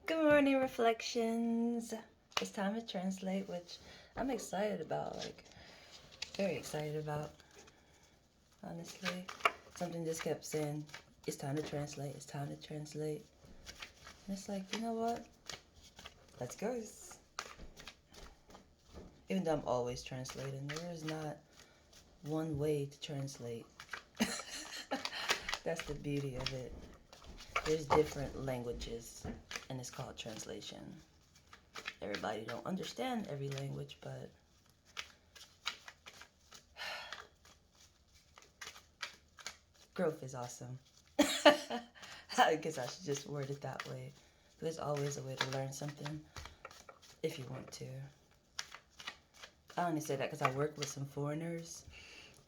Good morning, reflections. It's time to translate, which I'm excited about, very excited about, honestly. Something just kept saying, it's time to translate, it's time to translate. And it's like, you know what? Let's go. Even though I'm always translating, there is not one way to translate. That's the beauty of it. There's different languages, and it's called translation. Everybody don't understand every language, but growth is awesome. I guess I should just word it that way. There's always a way to learn something if you want to. I only say that because I work with some foreigners,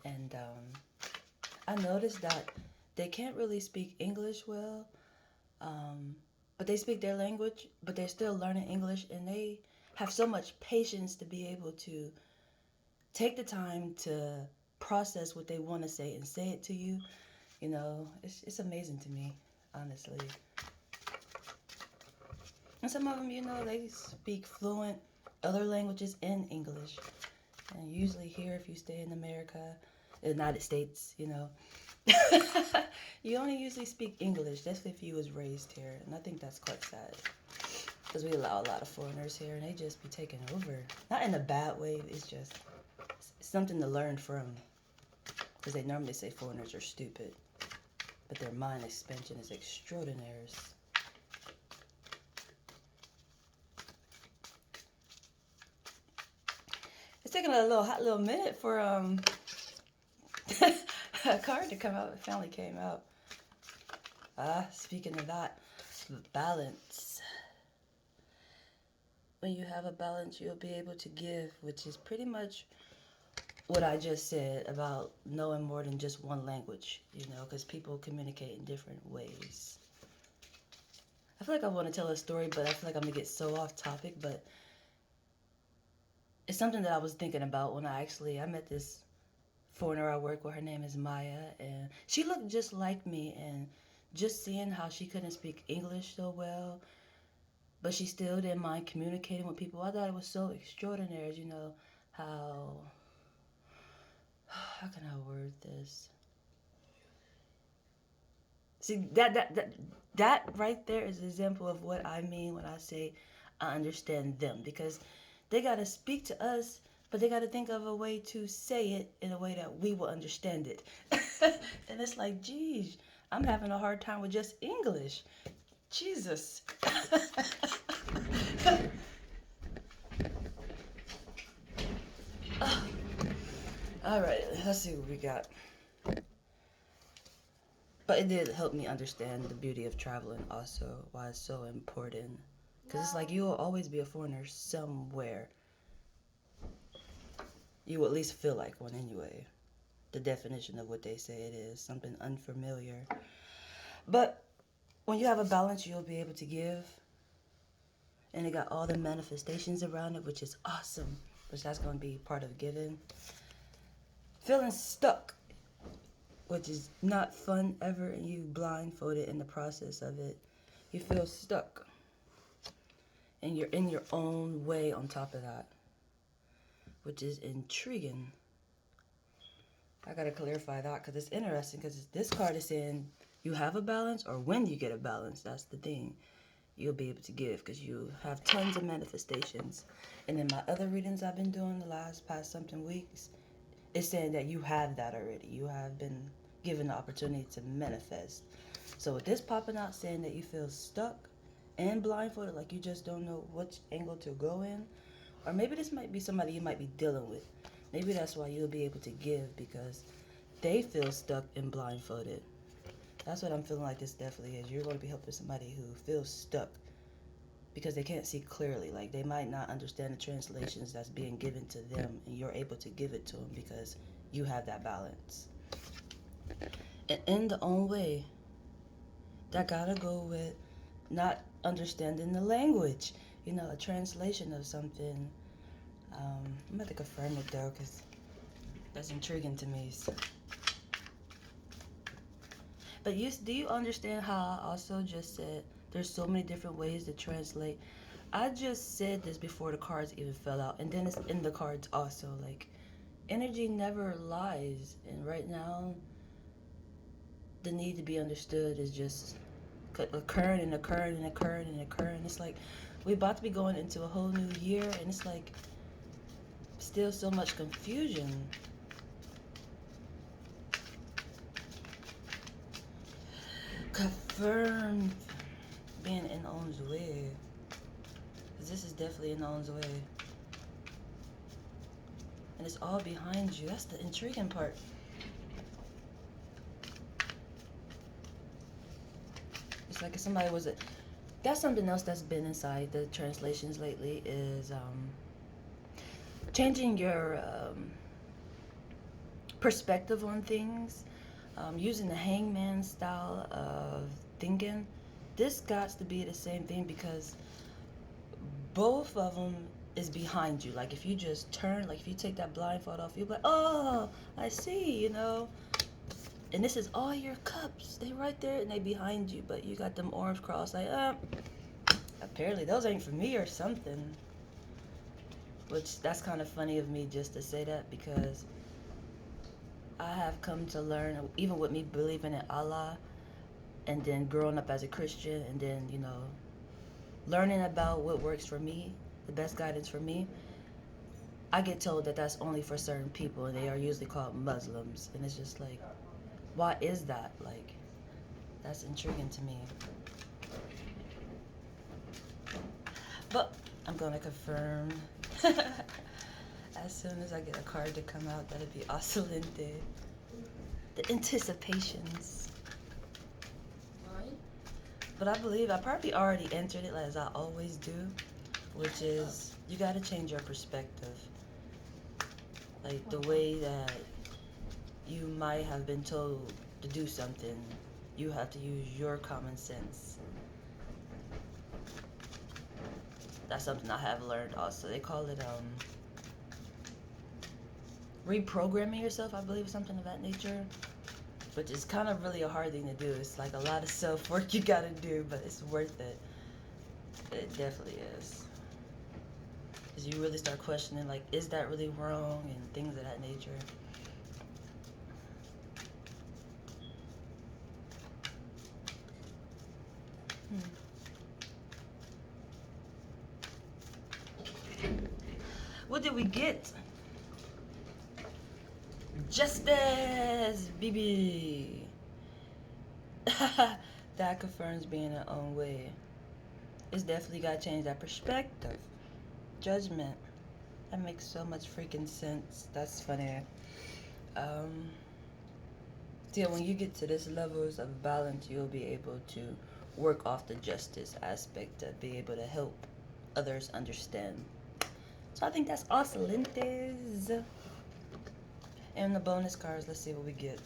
and I noticed that they can't really speak English well, but they speak their language, but they're still learning English, and they have so much patience to be able to take the time to process what they want to say and say it to you. You know, it's amazing to me, honestly. And some of them, you know, they speak fluent other languages in English. And usually here, if you stay in America, the United States, you know, you only usually speak English. That's if you was raised here. And I think that's quite sad. Because we allow a lot of foreigners here and they just be taking over. Not in a bad way, it's just something to learn from. Because they normally say foreigners are stupid. But their mind expansion is extraordinary. It's taking a hot little minute for a card to come out. It finally came out. Speaking of that, balance. When you have a balance, you'll be able to give, which is pretty much what I just said about knowing more than just one language, you know, because people communicate in different ways. I feel like I want to tell a story, but I feel like I'm going to get so off topic, but it's something that I was thinking about when I met this foreigner I work with. Her name is Maya, and she looked just like me, and just seeing how she couldn't speak English so well, but she still didn't mind communicating with people. I thought it was so extraordinary, you know, how can I word this? See, that right there is an example of what I mean when I say I understand them, because they got to speak to us, but they got to think of a way to say it in a way that we will understand it. And it's like, geez, I'm having a hard time with just English. Jesus. All right, let's see what we got. But it did help me understand the beauty of traveling, also, why it's so important. Because it's like you will always be a foreigner somewhere. You will at least feel like one anyway. The definition of what they say it is something unfamiliar. But when you have a balance, you'll be able to give. And it got all the manifestations around it, which is awesome. Which that's going to be part of giving. Feeling stuck, which is not fun ever, and you blindfolded in the process of it. You feel stuck. And you're in your own way on top of that, which is intriguing. I gotta clarify that because it's interesting, because this card is saying you have a balance, or when you get a balance, that's the thing. You'll be able to give because you have tons of manifestations. And in my other readings I've been doing the past something weeks, it's saying that you have that already. You have been given the opportunity to manifest. So with this popping out saying that you feel stuck and blindfolded, like you just don't know which angle to go in, or maybe this might be somebody you might be dealing with. Maybe that's why you'll be able to give, because they feel stuck and blindfolded. That's what I'm feeling like this definitely is. You're going to be helping somebody who feels stuck because they can't see clearly. Like they might not understand the translations that's being given to them, and you're able to give it to them because you have that balance. And in the own way, that gotta go with not understanding the language. You know, a translation of something. I'm going to confirm it though, because that's intriguing to me. But do you understand how I also just said There's so many different ways to translate. I just said this before the cards even fell out, and then it's in the cards also. Like, energy never lies, and right now, the need to be understood is just occurring and occurring and occurring and occurring. It's like we're about to be going into a whole new year, and it's like still so much confusion. Confirmed being in own's way. Because this is definitely in own's way. And it's all behind you. That's the intriguing part. It's like if somebody was a... That's something else that's been inside the translations lately is changing your perspective on things. Using the hangman style of thinking. This got to be the same thing because both of them is behind you. Like if you just turn, like if you take that blindfold off, you'll be like, oh, I see, you know. And this is all your cups. They right there and they behind you, but you got them arms crossed like, apparently those ain't for me or something. Which that's kind of funny of me just to say that because I have come to learn, even with me believing in Allah and then growing up as a Christian and then, you know, learning about what works for me, the best guidance for me, I get told that that's only for certain people and they are usually called Muslims. And it's just like, why is that? Like, that's intriguing to me. But I'm going to confirm. As soon as I get a card to come out, that'd be excelente. The anticipations. But I believe I probably already entered it as I always do, which is you got to change your perspective. Like the way that you might have been told to do something, you have to use your common sense. That's something I have learned also. They call it reprogramming yourself, I believe, something of that nature. Which is kind of really a hard thing to do. It's like a lot of self-work you gotta do, but it's worth it. It definitely is. Because you really start questioning, like, is that really wrong? And things of that nature. What did we get? Justice, baby. That confirms being our own way. It's definitely got to change that perspective. Judgment. That makes so much freaking sense. That's funny. Yeah, when you get to this levels of balance, you'll be able to work off the justice aspect to be able to help others understand. So I think that's excelentes. And the bonus cards, let's see what we get.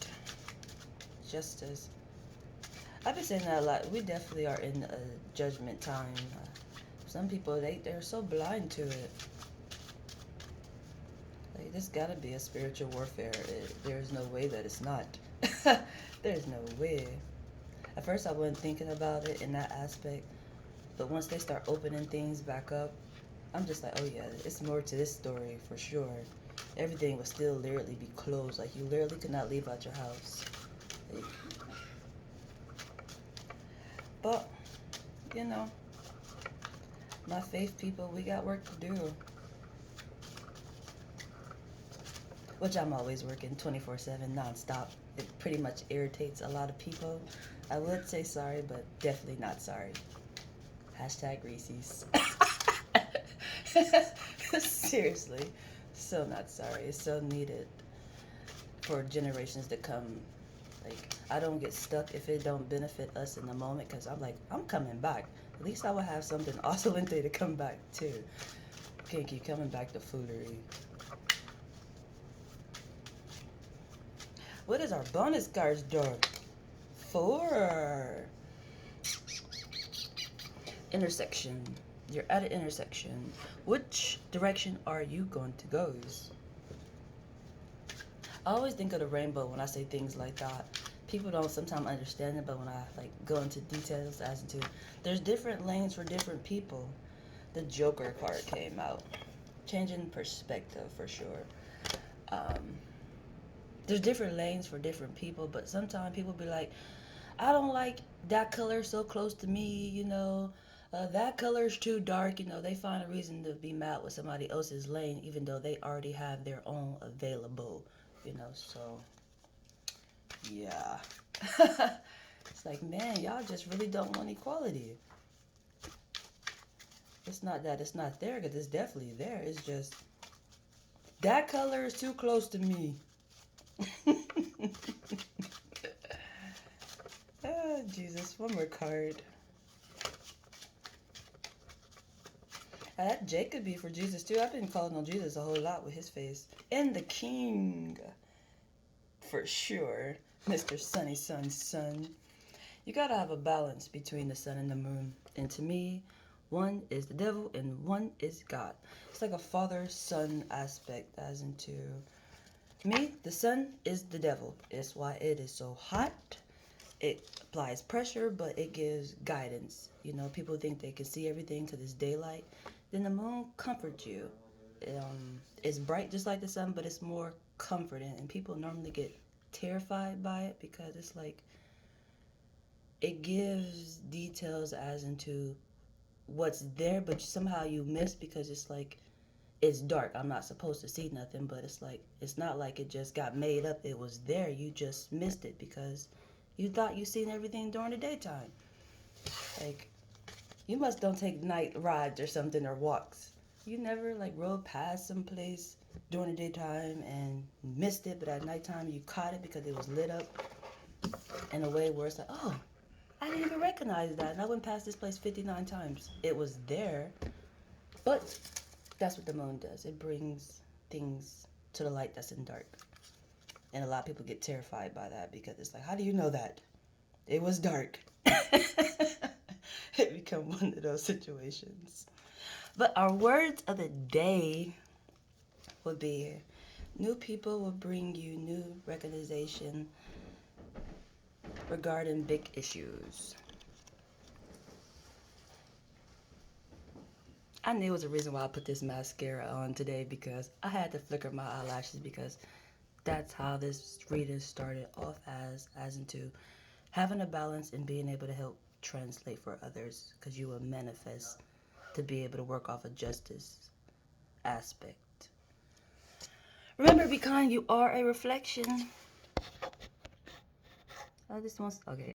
Justice. I've been saying that a lot. We definitely are in a judgment time. Some people, they're so blind to it. Like, there's gotta be a spiritual warfare. There's no way that it's not. There's no way. At first I wasn't thinking about it in that aspect. But once they start opening things back up, I'm just like, oh yeah, it's more to this story for sure. Everything would still literally be closed. Like, you literally could not leave out your house. Like, but, you know, my faith people, we got work to do. Which I'm always working 24/7, nonstop. It pretty much irritates a lot of people. I would say sorry, but definitely not sorry. Hashtag Reese's. Seriously. So not sorry. It's so needed for generations to come. Like, I don't get stuck if it don't benefit us in the moment, because I'm like, I'm coming back. At least I will have something excelente to come back to. Can't keep coming back to foolery. What is our bonus cards doing? 4. Intersection. You're at an intersection. Which direction are you going to go? I always think of the rainbow when I say things like that. People don't sometimes understand it, but when I like go into details as into there's different lanes for different people. The Joker card came out, changing perspective for sure. Um, there's different lanes for different people, but sometimes people be like, I don't like that color so close to me, that color's too dark, they find a reason to be mad with somebody else's lane, even though they already have their own available, so yeah. It's like, man, y'all just really don't want equality. It's not that it's not there, because it's definitely there. It's just, that color is too close to me. Oh, Jesus, one more card. That J could be for Jesus too. I've been calling on Jesus a whole lot with his face. And the King, for sure. Mr. Sunny Sun's son. You gotta have a balance between the sun and the moon. And to me, one is the devil and one is God. It's like a father-son aspect, as into me, the sun is the devil. It's why it is so hot. It applies pressure, but it gives guidance. People think they can see everything because it's daylight. Then the moon comforts you. It's bright just like the sun, but it's more comforting. And people normally get terrified by it because it's like it gives details as into what's there, but somehow you miss because it's like it's dark. I'm not supposed to see nothing, but it's like it's not like it just got made up. It was there. You just missed it because you thought you seen everything during the daytime. Like, you must don't take night rides or something or walks. You never like rode past some place during the daytime and missed it, but at nighttime you caught it because it was lit up in a way where it's like, oh, I didn't even recognize that. And I went past this place 59 times. It was there, but that's what the moon does. It brings things to the light that's in dark. And a lot of people get terrified by that because it's like, how do you know that? It was dark. It become one of those situations. But our words of the day would be, new people will bring you new recognition regarding big issues. I knew it was a reason why I put this mascara on today, because I had to flicker my eyelashes, because that's how this reading started off as into having a balance and being able to help translate for others, because you will manifest to be able to work off a justice aspect. Remember, be kind. You are a reflection. I just want. Okay.